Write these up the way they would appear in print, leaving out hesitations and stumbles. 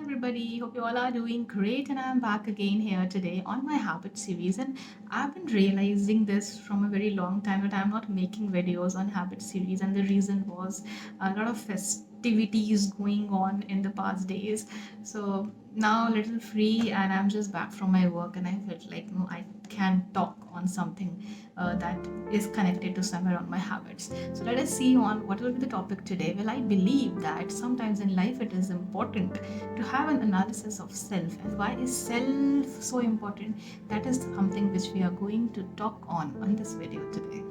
everybody. Hope you all are doing great, and I'm back again here today on my habit series. And I've been realizing this from a very long time that I'm not making videos on habit series, and the reason was a lot of festivities going on in the past days. So now a little free, and I'm just back from my work, and I felt like no, I can talk on something that is connected to somewhere on my habits. So let us see on what will be the topic today. Well, I believe that sometimes in life it is important to have an analysis of self. And why is self so important? That is something which we are going to talk on this video today.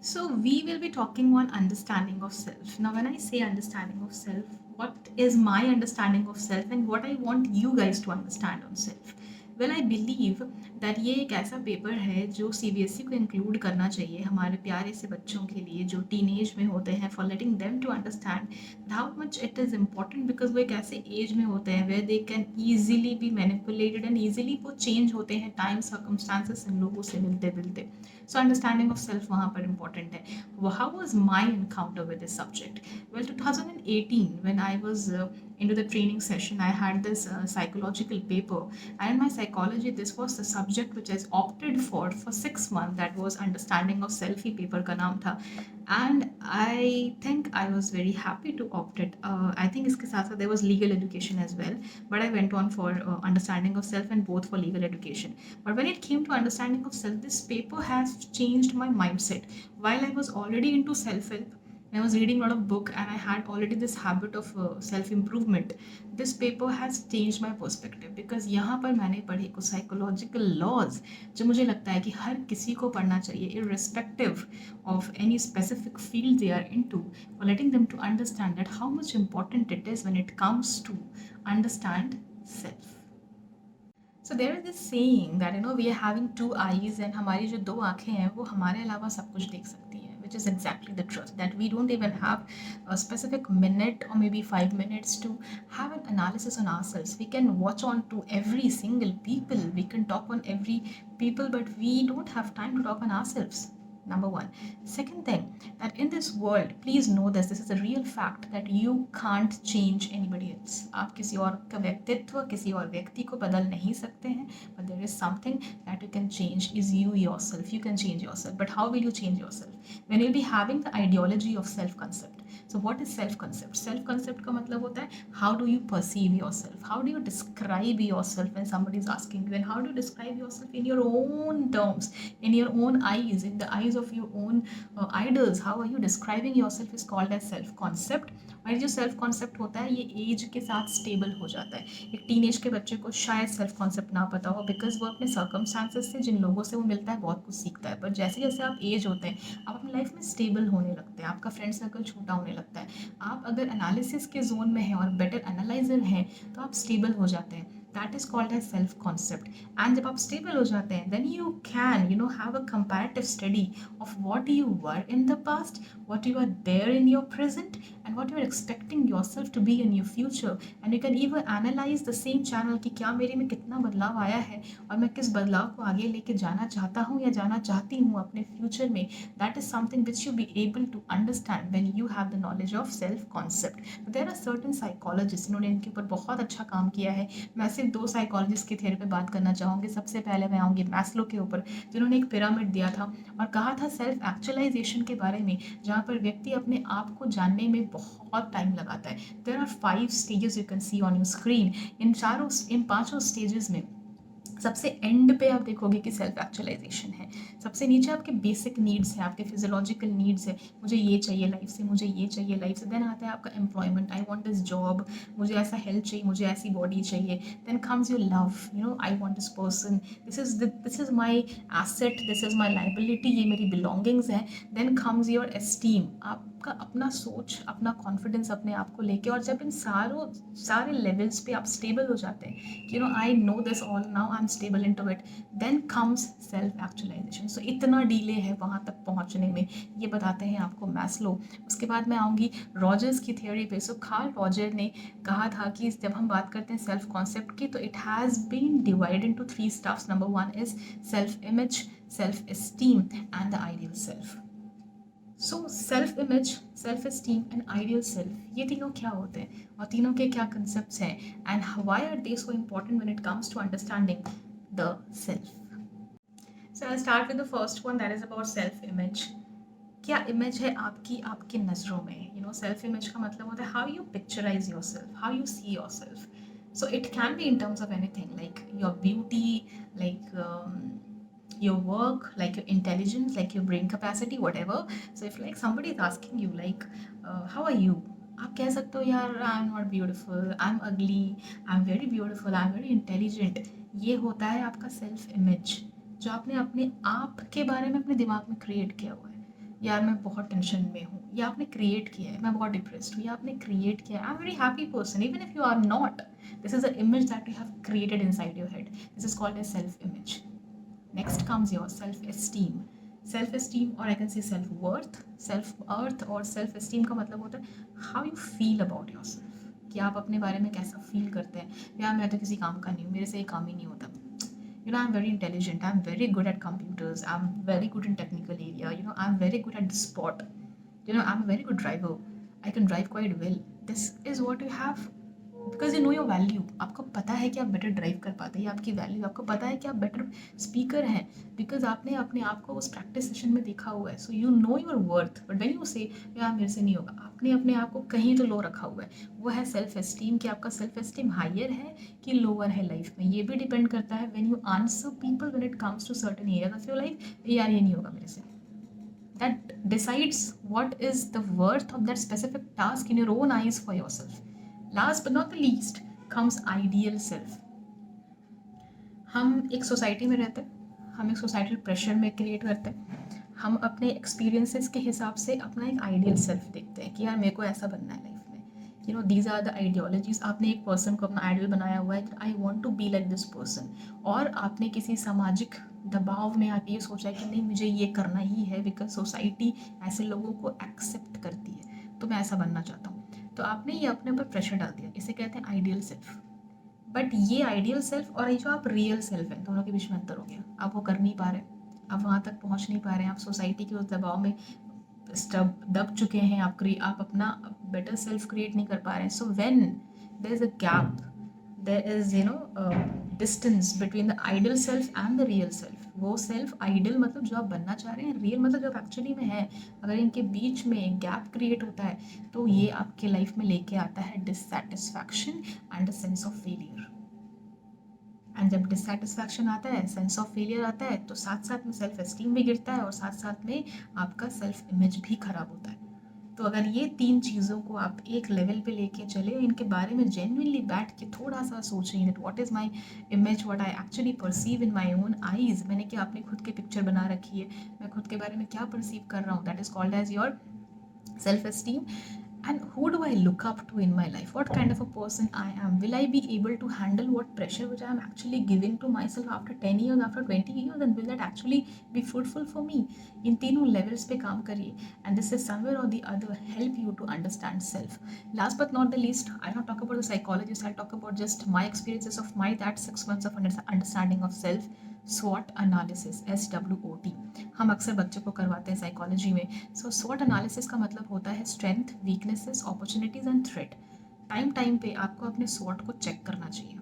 So we will be talking on understanding of self. Now, when I say understanding of self, what is my understanding of self and what I want you guys to understand on self? Well, I believe that ये एक ऐसा paper है जो CBSE को include करना चाहिए हमारे प्यारे से बच्चों के लिए जो टीनेज में होते हैं, for letting them to understand how much it is important, because वो एक ऐसे एज में होते हैं where they can easily be manipulated and easily वो चेंज होते हैं टाइम सर्कमस्टांसेस इन लोगों से मिलते मिलते. सो अंडरस्टैंडिंग ऑफ सेल्फ वहाँ पर इंपॉर्टेंट है. How was my encounter with this subject? Well, 2018 when I was into the training session, I had this psychological paper, and in my psychology this was the subject which I opted for 6 months. That was understanding of self he paper का नाम था, and I think I was very happy to opt it. I think इसके साथ साथ there was legal education as well, but I went on for understanding of self and both for legal education. But when it came to understanding of self, this paper has changed my mindset. While I was already into self-help, I was reading a lot of book and I had already this habit of self-improvement. This paper has changed my perspective because यहाँ पर मैंने पढ़े कुछ psychological laws जो मुझे लगता है कि हर किसी को पढ़ना चाहिए, irrespective of any specific field they are into, for letting them to understand that how much important it is when it comes to understand self. So there is this saying that we are having two eyes and हमारी जो दो आँखें हैं वो हमारे अलावा सब कुछ देख सकती हैं, which is exactly the truth, that we don't even have a specific minute or maybe 5 minutes to have an analysis on ourselves. We can watch on to every single people, we can talk on every people, but we don't have time to talk on ourselves. Number one. Second thing, that in this world, please know this is a real fact, that you can't change anybody else. आप किसी और का व्यक्तित्व, किसी और व्यक्ति को बदल नहीं सकते हैं, but there is something that you can change is you yourself. You can change yourself, but how will you change yourself? When you'll be having the ideology of self-concept. So what is self-concept? Self-concept का मतलब होता है how do you perceive yourself? How do you describe yourself when somebody is asking you? And how do you describe yourself in your own terms, in your own eyes, in the eyes of your own idols? How are you describing yourself is called as self-concept. और जो self concept होता है ये as के साथ stable हो जाता है. एक टीनेज के बच्चे को शायद सेल्फ कॉन्सेप्ट ना पता हो, बिकॉज वो अपने सर्कमस्टांसेस से, जिन लोगों से वो मिलता है, बहुत कुछ सीखता है. पर जैसे जैसे आप एज होते हैं आप अपनी लाइफ में स्टेबल होने लगते हैं, आपका फ्रेंड सर्कल छोटा होने लगता है. आप अगर एनालिसिस के जोन में हैं और बेटर एनालाइजर हैं तो आप स्टेबल हो जाते हैं. That is called as self-concept. And जब आप stable हो जाते हैं, then you can have a comparative study of what you were in the past, what you are there in your present, and what you are expecting yourself to be in your future. And you can even analyze the same channel कि क्या मेरे में कितना बदलाव आया है और मैं किस बदलाव को आगे लेके जाना चाहता हूँ या जाना चाहती हूँ अपने future में. That is something which you'll be able to understand when you have the knowledge of self-concept. But there are certain psychologists जिन्होंने इनके ऊपर बहुत अच्छा काम किया है. मैं सिर्फ दो साइकोलॉजिस्ट की थ्योरी पे बात करना चाहूँगी. सबसे पहले मैं आऊँगी मैस्लो के ऊपर, जिन्होंने एक पिरामिड दिया था और कहा था सेल्फ एक्चुअलाइजेशन के बारे में, जहाँ पर व्यक्ति अपने आप को जानने में बहुत टाइम लगाता है. There are 5 stages you can see on your screen. इन पांचों स्टेजेस में सबसे एंड पे आप देखोगे कि सेल्फ एक्चुअलाइजेशन है. सबसे नीचे आपके बेसिक नीड्स हैं, आपके फिजियोलॉजिकल नीड्स है, मुझे ये चाहिए लाइफ से, मुझे ये चाहिए लाइफ से. देन आता है आपका employment, I want this job, मुझे ऐसा हेल्थ चाहिए, मुझे ऐसी बॉडी चाहिए. Then comes your love, I want this person, this is my asset, this is my liability, ये मेरी बिलोंगिंग्स हैं. देन कम्स योर एस्टीम, आपका अपना सोच, अपना कॉन्फिडेंस अपने आप को लेके. और जब इन सारे लेवल्स पे आप स्टेबल हो जाते हैं, I know this all, now I am stable into it, then comes self actualisation. So इतना डिले है वहाँ तक पहुँचने में, ये बताते हैं आपको मैस्लो. उसके बाद मैं आऊँगी रॉजर्स की थियोरी पे. सो कार्ल रॉजर ने कहा था कि जब हम बात करते हैं सेल्फ कॉन्सेप्ट की, तो it has been divided into 3 stuffs. Number 1 is self image, self esteem and the ideal self. So self image, self esteem and ideal self, ये तीनों क्या होते हैं और तीनों के क्या कंसेप्ट्स हैं, and why are they so important when it comes to understanding the self. So I start with the first one, that is about self image. क्या इमेज है आपकी आपकी नज़रों में? यू नो, सेल्फ इमेज का मतलब होता है how you picturise yourself, how you see yourself. So it can be in terms of anything like your beauty, like your work, like your intelligence, like your brain capacity, whatever. So if like somebody is asking you like how are you, आप कह सकते हो यार I am not beautiful, I am ugly, I am very beautiful, I am very intelligent. ये होता है आपका self image जो आपने अपने आप के बारे में अपने दिमाग में क्रिएट किया हुआ है. यार मैं बहुत टेंशन में हूँ, या आपने क्रिएट किया है मैं बहुत डिप्रेस्ड हूँ, या आपने क्रिएट किया है I am very happy person even if you are not. This is the image that you have created inside your head. This is called as self image. Next comes your self esteem. Self esteem और I can say self worth. Self worth और self esteem का मतलब होता है how you feel about yourself, कि आप अपने बारे में कैसा फील करते हैं. यार मैं तो किसी काम का नहीं हूँ, मेरे से ये काम ही नहीं होता. You know, I'm very intelligent, I'm very good at computers, I'm very good in technical area, you know, I'm very good at the sport, you know, I'm a very good driver, I can drive quite well. This is what you have because you know your value. आपको पता है कि आप better drive कर पाते हैं, आपकी value. आपको पता है कि आप बेटर स्पीकर हैं बिकॉज आपने अपने आप को उस प्रैक्टिस सेशन में देखा हुआ है. So you know your worth. But when you से यार मेरे से नहीं होगा, आपने अपने आप को कहीं तो लो रखा हुआ है. वो है सेल्फ एस्टीम, कि आपका सेल्फ एस्टीम हायर है कि लोअर है लाइफ में. ये भी डिपेंड करता है when you answer people when it comes to certain areas of your life. यार ये नहीं होगा मेरे से. That decides what is the worth of that specific task in your own eyes for yourself. Last but not the least comes ideal self. हम एक society में रहते हैं, हम एक सोसाइटल प्रेशर में क्रिएट करते हैं, हम अपने एक्सपीरियंसेस के हिसाब से अपना एक आइडियल सेल्फ देखते हैं कि यार मेरे को ऐसा बनना है लाइफ में. You know, these are the ideologies. आपने एक पर्सन को अपना आइडियल बनाया हुआ है, I want to be like this person. और आपने किसी सामाजिक दबाव में आके ये सोचा है कि नहीं मुझे ये करना ही है बिकॉज सोसाइटी ऐसे लोगों को एक्सेप्ट करती है, तो मैं ऐसा बनना चाहता हूँ. तो आपने ये अपने ऊपर प्रेशर डाल दिया. इसे कहते हैं आइडियल सेल्फ. बट ये आइडियल सेल्फ और ये जो आप रियल सेल्फ है, दोनों के बीच में अंतर हो गया. आप वो कर नहीं पा रहे, आप वहाँ तक पहुँच नहीं पा रहे हैं, आप सोसाइटी के उस दबाव में दब चुके हैं. आप अपना बेटर सेल्फ क्रिएट नहीं कर पा रहे हैं. So when there is a gap, there is distance between the ideal self and the real self. वो सेल्फ आइडियल मतलब जो आप बनना चाह रहे हैं, रियल मतलब जो आप एक्चुअली में है, अगर इनके बीच में एक गैप क्रिएट होता है तो ये आपके लाइफ में लेके आता है dissatisfaction and a sense of failure. And जब डिससेटिस्फैक्शन आता है, सेंस ऑफ फेलियर आता है, तो साथ साथ में सेल्फ एस्टीम भी गिरता है और साथ साथ में आपका सेल्फ इमेज भी खराब होता है. तो अगर ये तीन चीज़ों को आप एक लेवल पे लेके चले, इनके बारे में जेन्युइनली बैठ के थोड़ा सा सोचें that what is my image, what I actually perceive in my own eyes. मैंने क्या अपनी खुद की पिक्चर बना रखी है, मैं खुद के बारे में क्या परसीव कर रहा हूँ, that is called as your self esteem. And who do I look up to in my life? What kind of a person I am? Will I be able to handle what pressure which I am actually giving to myself after 10 years, after 20 years, and will that actually be fruitful for me? इन तीनों levels पे काम करिए, and this is somewhere or the other help you to understand self. Last but not the least, I'll not talk about the psychologist. I'll talk about just my experiences of my that 6 months of understanding of self. SWOT analysis, SWOT. हम अक्सर बच्चों को करवाते हैं psychology में. सो SWOT analysis का मतलब होता है strength, weaknesses, opportunities and threat. Time पे आपको अपने SWOT को चेक करना चाहिए.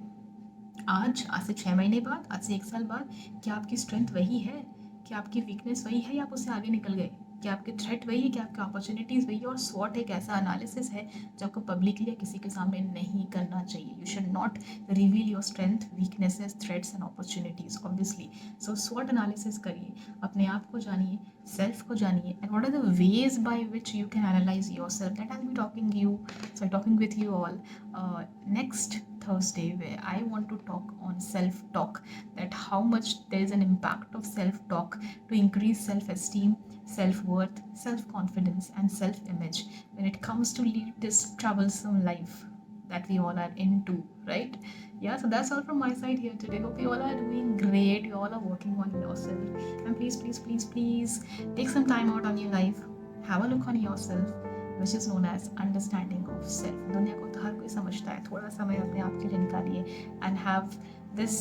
आज से 6 महीने बाद, आज से 1 साल बाद, क्या आपकी स्ट्रेंथ वही है, क्या आपकी वीकनेस वही है, या आप उससे आगे निकल गए, क्या आपके थ्रेट वही है, क्या आपकी अपॉर्चुनिटीज़ वही है. और SWOT एक ऐसा एनालिसिस है जो आपको पब्लिकली या किसी के सामने नहीं करना चाहिए. You should not reveal your strength, weaknesses, threats and opportunities obviously. So SWOT analysis करिए, अपने आप को जानिए, सेल्फ को जानिए, and what are the ways by which you can analyse your self. That I will be talking with you all next Thursday, where I want to talk on self-talk, that how much there is an impact of self-talk to increase self-esteem, self-worth, self-confidence and self-image when it comes to lead this troublesome life that we all are into, right? Yeah, so that's all from my side here today. Hope you all are doing great, you all are working on yourself, and please take some time out on your life, have a look on yourself, which is known as understanding of self. दुनिया को तो हर कोई समझता है, थोड़ा समय अपने आप के लिए निकालिए and have this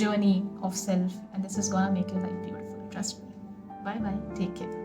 journey of self, and this is gonna make your life beautiful. Trust me. Bye bye. Take care.